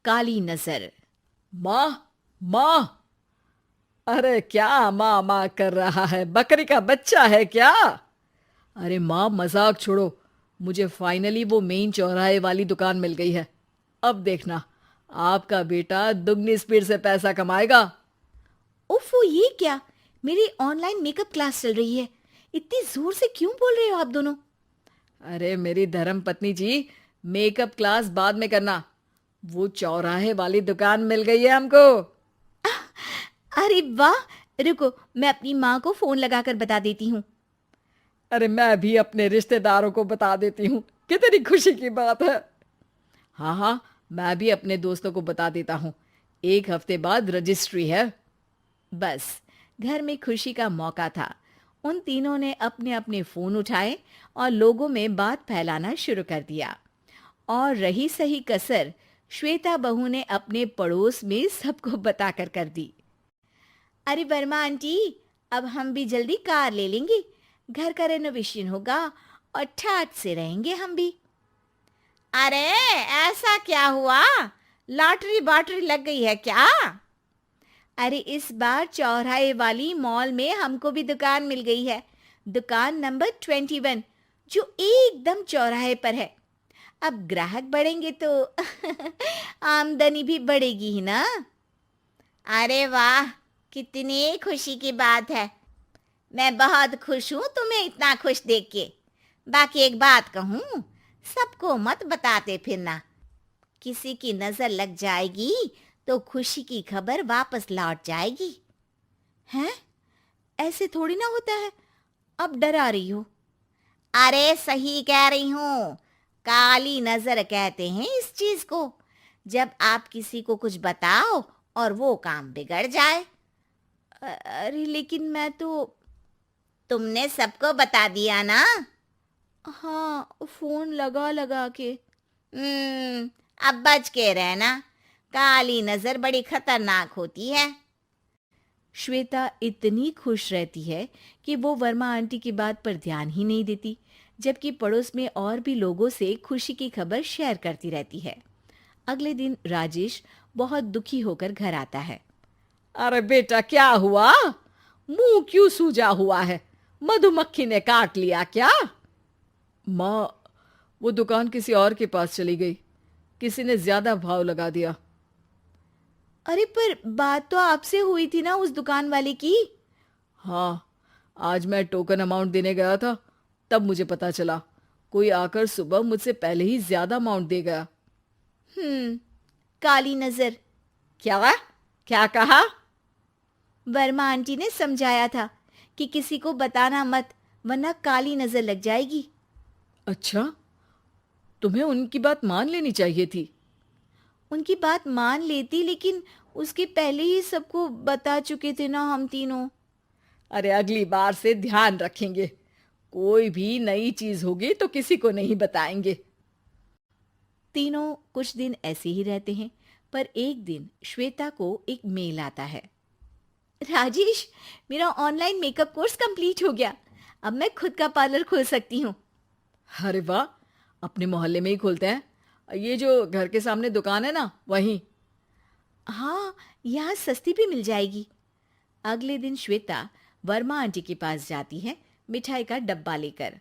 काली नजर। माँ, माँ। अरे क्या माँ माँ कर रहा है? बकरी का बच्चा है क्या? अरे माँ, मजाक छोड़ो। मुझे फाइनली वो मेन चौराहे वाली दुकान मिल गई है। अब देखना, आपका बेटा दुगनी स्पीड से पैसा कमाएगा। उफ, ये क्या? मेरी ऑनलाइन मेकअप क्लास चल रही है। इतनी जोर से क्यों बोल रहे हो आप दोनों? अरे मेरी धर्म पत्नी जी, मेकअप क्लास बाद में करना। वो चौराहे वाली दुकान मिल गई है हमको। अरे वाह! रुको, मैं अपनी माँ को फोन लगाकर बता देती हूँ। अरे मैं भी अपने रिश्तेदारों को बता देती हूँ। कितनी खुशी की बात है। हाँ हाँ, मैं भी अपने दोस्तों को बता देता हूँ। 1 हफ्ते बाद रजिस्ट्री है। बस, घर में खुशी का मौका था। उन तीनों ने अपने अपने फोन उठाए और लोगों में बात फैलाना शुरू कर दिया। और रही सही कसर, श्वेता बहू ने अपने पड़ोस में सबको बताकर कर दी। अरे वर्मा आंटी, अब हम भी जल्दी कार ले लेंगे। घर का रेनोवेशन होगा और ठाट से रहेंगे हम भी। अरे, ऐसा क्या हुआ? लॉटरी बाटरी लग गई है क्या? अरे, इस बार चौराहे वाली मॉल में हमको भी दुकान मिल गई है। दुकान नंबर 21, जो एकदम चौराहे पर है। अब ग्राहक बढ़ेंगे तो आमदनी भी बढ़ेगी ही ना। अरे वाह, कितनी खुशी की बात है। मैं बहुत खुश हूँ तुम्हें इतना खुश देख के। बाकी एक बात कहूँ, सबको मत बताते फिरना। किसी की नजर लग जाएगी तो खुशी की खबर वापस लौट जाएगी। हैं? ऐसे थोड़ी ना होता है। अब डरा रही हो? अरे सही कह रही हूँ। काली नजर कहते हैं इस चीज को, जब आप किसी को कुछ बताओ और वो काम बिगड़ जाए। अरे लेकिन मैं तो। तुमने सबको बता दिया ना? हाँ, फोन लगा लगा के। अब बच के रहना। काली नजर बड़ी खतरनाक होती है। श्वेता इतनी खुश रहती है कि वो वर्मा आंटी की बात पर ध्यान ही नहीं देती, जबकि पड़ोस में और भी लोगों से खुशी की खबर शेयर करती रहती है। अगले दिन राजेश बहुत दुखी होकर घर आता है। अरे बेटा, क्या हुआ? मुंह क्यों सूजा हुआ है? मधुमक्खी ने काट लिया क्या? माँ, वो दुकान किसी और के पास चली गई। किसी ने ज्यादा भाव लगा दिया। अरे पर बात तो आपसे हुई थी ना उस दुकान वाले की। हाँ, आज मैं टोकन अमाउंट देने गया था, तब मुझे पता चला। कोई आकर सुबह मुझसे पहले ही ज्यादा अमाउंट दे गया। काली नजर। क्या? क्या कहा? वर्मा आंटी ने समझाया था कि किसी को बताना मत, वरना काली नजर लग जाएगी। अच्छा, तुम्हें उनकी बात मान लेनी चाहिए थी। उनकी बात मान लेती, लेकिन उसके पहले ही सबको बता चुके थे ना हम तीनों। अरे अगली बार से ध्यान रखेंगे। कोई भी नई चीज होगी तो किसी को नहीं बताएंगे। तीनों कुछ दिन ऐसे ही रहते हैं, पर एक दिन श्वेता को एक मेल आता है। राजेश, मेरा ऑनलाइन मेकअप कोर्स कंप्लीट हो गया। अब मैं खुद का पार्लर खोल सकती हूँ। अरे वाह, अपने मोहल्ले में ही खोलते हैं। ये जो घर के सामने दुकान है ना, वहीं। हाँ, यहाँ सस्ती भी मिल जाएगी। अगले दिन श्वेता वर्मा आंटी के पास जाती है, मिठाई का डब्बा लेकर।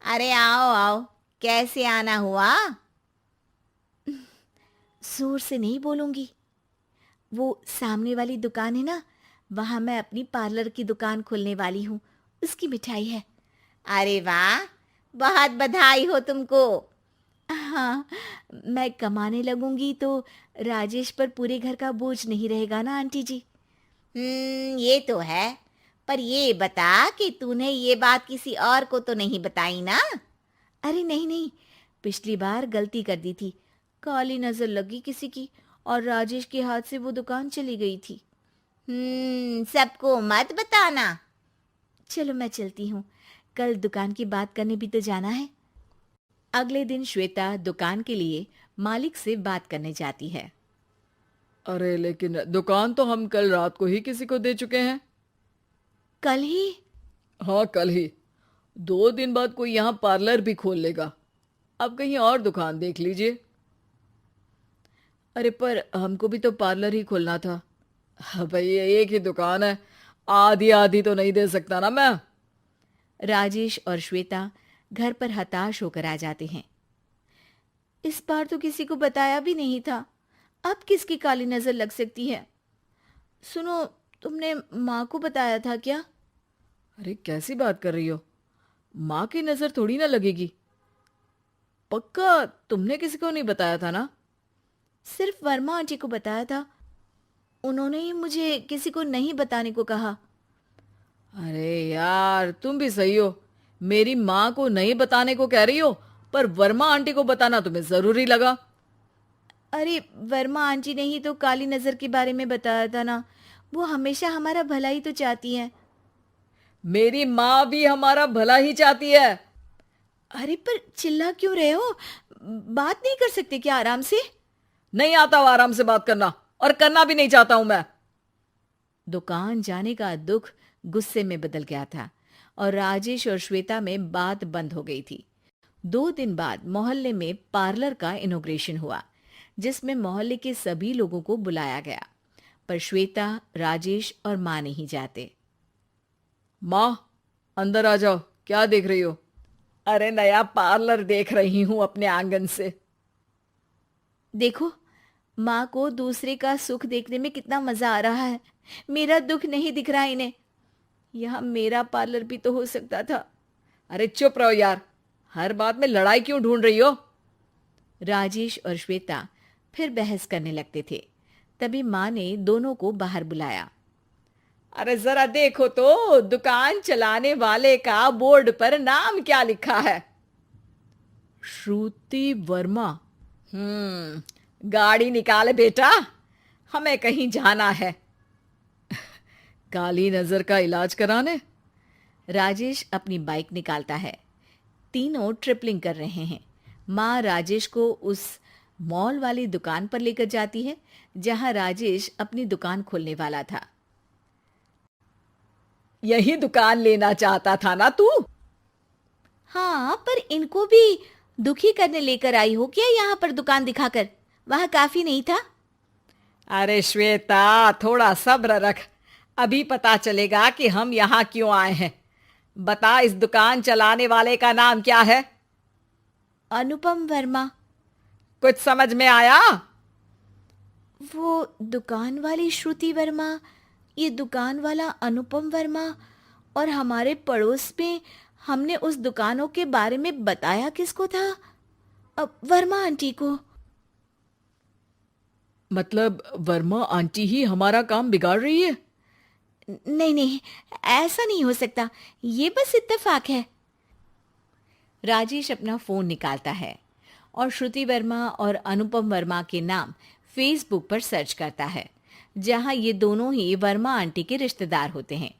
अरे आओ आओ, कैसे आना हुआ? जोर से नहीं बोलूंगी। वो सामने वाली दुकान है ना, वहां मैं अपनी पार्लर की दुकान खोलने वाली हूँ। उसकी मिठाई है। अरे वाह, बहुत बधाई हो तुमको। हाँ, मैं कमाने लगूंगी तो राजेश पर पूरे घर का बोझ नहीं रहेगा ना आंटी जी। ये तो है। पर ये बता कि तूने ये बात किसी और को तो नहीं बताई ना? अरे नहीं नहीं, पिछली बार गलती कर दी थी। काली नजर लगी किसी की और राजेश के हाथ से वो दुकान चली गई थी। सबको मत बताना। चलो मैं चलती हूँ, कल दुकान की बात करने भी तो जाना है। अगले दिन श्वेता दुकान के लिए मालिक से बात करने जाती है। अरे लेकिन दुकान तो हम कल रात को ही किसी को दे चुके हैं। कल ही? हाँ, कल ही। 2 दिन बाद कोई यहाँ पार्लर भी खोल लेगा। अब कहीं और दुकान देख लीजिए। अरे पर हमको भी तो पार्लर ही खोलना था। भाई एक ही दुकान है, आधी आधी तो नहीं दे सकता ना मैं। राजेश और श्वेता घर पर हताश होकर आ जाते हैं। इस बार तो किसी को बताया भी नहीं था, अब किसकी काली नजर लग सकती है। सुनो, तुमने माँ को बताया था क्या? अरे कैसी बात कर रही हो, माँ की नजर थोड़ी ना लगेगी। पक्का तुमने किसी को नहीं बताया था ना? सिर्फ वर्मा आंटी को बताया था, उन्होंने ही मुझे किसी को नहीं बताने को कहा। अरे यार तुम भी सही हो, मेरी माँ को नहीं बताने को कह रही हो, पर वर्मा आंटी को बताना तुम्हें जरूरी लगा। अरे वर्मा आंटी ने ही तो काली नजर के बारे में बताया था ना, वो हमेशा हमारा भला ही तो चाहती है। मेरी माँ भी हमारा भला ही चाहती है। अरे पर चिल्ला क्यों रहे हो? बात नहीं कर सकते क्या आराम से? नहीं आता वो आराम से बात करना, और करना भी नहीं चाहता हूं मैं। दुकान जाने का दुख गुस्से में बदल गया था और राजेश और श्वेता में बात बंद हो गई थी। 2 दिन बाद मोहल्ले में पार्लर का इनॉग्रेशन हुआ, जिसमें मोहल्ले के सभी लोगों को बुलाया गया, पर श्वेता, राजेश और माँ नहीं जाते। माँ अंदर आ जाओ, क्या देख रही हो? अरे नया पार्लर देख रही हूं अपने आंगन से। देखो, माँ को दूसरे का सुख देखने में कितना मजा आ रहा है, मेरा दुख नहीं दिख रहा इन्हें। यहाँ मेरा पार्लर भी तो हो सकता था। अरे चुप रहो यार, हर बात में लड़ाई क्यों ढूंढ रही हो? राजेश और श्वेता फिर बहस करने लगते थे। तभी माँ ने दोनों को बाहर बुलाया। अरे जरा देखो तो दुकान चलाने वाले का बोर्ड पर नाम क्या लिखा है? श्रुति वर्मा। गाड़ी निकाले बेटा, हमें कहीं जाना है। काली नजर का इलाज कराने? राजेश अपनी बाइक निकालता है। तीनों ट्रिपलिंग कर रहे हैं। माँ राजेश को उस मॉल वाली दुकान पर लेकर जाती है जहां राजेश अपनी दुकान खोलने वाला था। यही दुकान लेना चाहता था ना तू? हाँ, पर इनको भी दुखी करने लेकर आई हो क्या यहाँ पर दुकान दिखाकर? वहां काफी नहीं था? अरे श्वेता थोड़ा सब्र रख, अभी पता चलेगा कि हम यहाँ क्यों आए हैं। बता, इस दुकान चलाने वाले का नाम क्या है? अनुपम वर्मा। कुछ समझ में आया? वो दुकान वाली श्रुति वर्मा, ये दुकान वाला अनुपम वर्मा, और हमारे पड़ोस में हमने उस दुकानों के बारे में बताया किसको था? अब वर्मा आंटी को। मतलब वर्मा आंटी ही हमारा काम बिगाड़ रही है? नहीं नहीं, ऐसा नहीं हो सकता, ये बस इत्तेफाक है। राजेश अपना फोन निकालता है और श्रुति वर्मा और अनुपम वर्मा के नाम फेसबुक पर सर्च करता है, जहां ये दोनों ही वर्मा आंटी के रिश्तेदार होते हैं।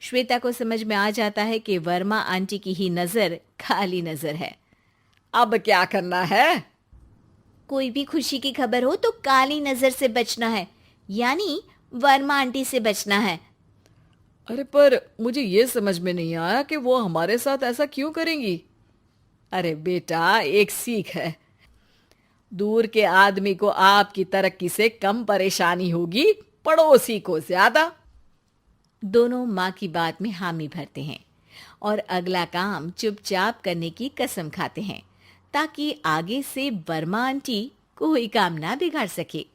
श्वेता को समझ में आ जाता है कि वर्मा आंटी की ही नजर खाली नजर है। अब क्या करना है? कोई भी खुशी की खबर हो तो काली नजर से बचना है, यानी वर्मा आंटी से बचना है। अरे पर मुझे ये समझ में नहीं आया कि वो हमारे साथ ऐसा क्यों करेंगी। अरे बेटा, एक सीख है, दूर के आदमी को आपकी तरक्की से कम परेशानी होगी, पड़ोसी को ज्यादा। दोनों माँ की बात में हामी भरते हैं और अगला काम चुपचाप करने की कसम खाते हैं, ताकि आगे से वर्मा आंटी कोई काम ना बिगाड़ सके।